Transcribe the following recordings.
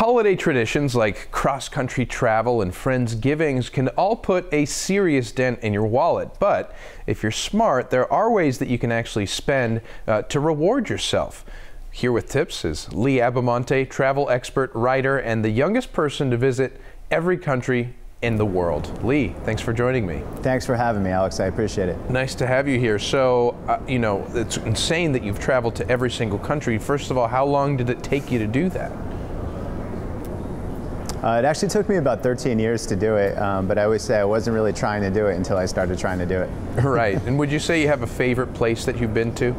Holiday traditions like cross-country travel and Friendsgivings can all put a serious dent in your wallet. But if you're smart, there are ways that you can actually spend to reward yourself. Here with tips is Lee Abbamonte, travel expert, writer, and the youngest person to visit every country in the world. Lee, thanks for joining me. Thanks for having me, Alex. I appreciate it. Nice to have you here. So, you know, it's insane that you've traveled to every single country. First of all, how long did it take you to do that? It actually took me about 13 years to do it, but I always say I wasn't really trying to do it until I started trying to do it. Right. And would you say you have a favorite place that you've been to?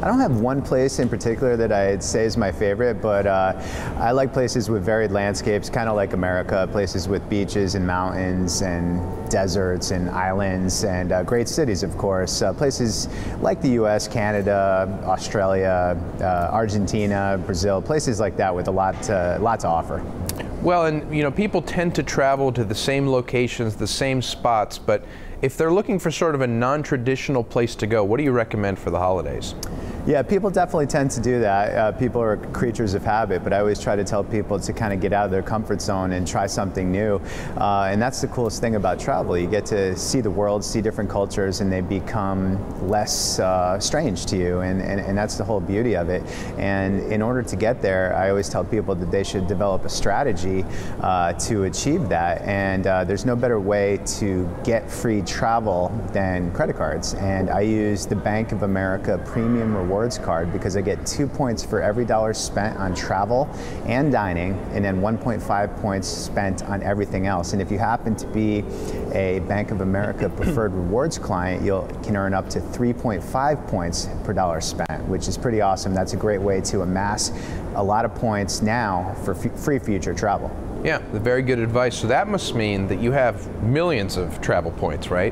I don't have one place in particular that I'd say is my favorite, but I like places with varied landscapes, kind of like America, places with beaches and mountains and deserts and islands and great cities, of course. Places like the US, Canada, Australia, Argentina, Brazil, places like that with a lot to offer. Well, and you know, people tend to travel to the same locations, the same spots, but if they're looking for sort of a non-traditional place to go, what do you recommend for the holidays? Yeah, people definitely tend to do that. People are creatures of habit, but I always try to tell people to kind of get out of their comfort zone and try something new. And that's the coolest thing about travel. You get to see the world, see different cultures, and they become less strange to you. And that's the whole beauty of it. And in order to get there, I always tell people that they should develop a strategy to achieve that. And there's no better way to get free travel than credit cards. And I use the Bank of America Premium Rewards card because I get 2 points for every dollar spent on travel and dining, and then 1.5 points spent on everything else. And if you happen to be a Bank of America Preferred Rewards client, you can earn up to 3.5 points per dollar spent, which is pretty awesome. That's a great way to amass a lot of points now for free future travel. Yeah, very good advice. So that must mean that you have millions of travel points, right?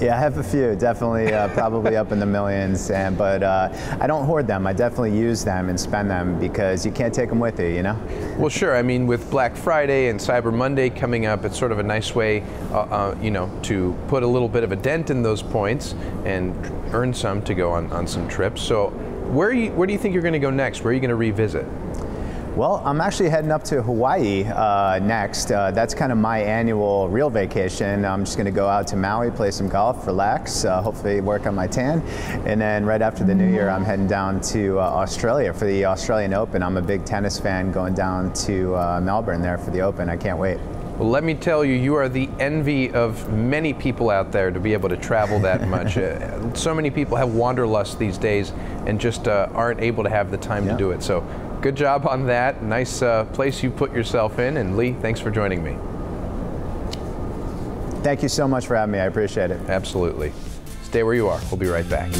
Yeah, I have a few, definitely probably up in the millions, but I don't hoard them. I definitely use them and spend them because you can't take them with you, you know? Well, sure. I mean, with Black Friday and Cyber Monday coming up, it's sort of a nice way, you know, to put a little bit of a dent in those points and earn some to go on some trips. So where do you think you're going to go next? Where are you going to revisit? Well, I'm actually heading up to Hawaii next. That's kind of my annual real vacation. I'm just going to go out to Maui, play some golf, relax, hopefully work on my tan. And then right after the new year, I'm heading down to Australia for the Australian Open. I'm a big tennis fan, going down to Melbourne there for the Open. I can't wait. Well, let me tell you, you are the envy of many people out there to be able to travel that much. So many people have wanderlust these days and just aren't able to have the time to do it. So good job on that. Nice place you put yourself in. And Lee, thanks for joining me. Thank you so much for having me. I appreciate it. Absolutely. Stay where you are. We'll be right back.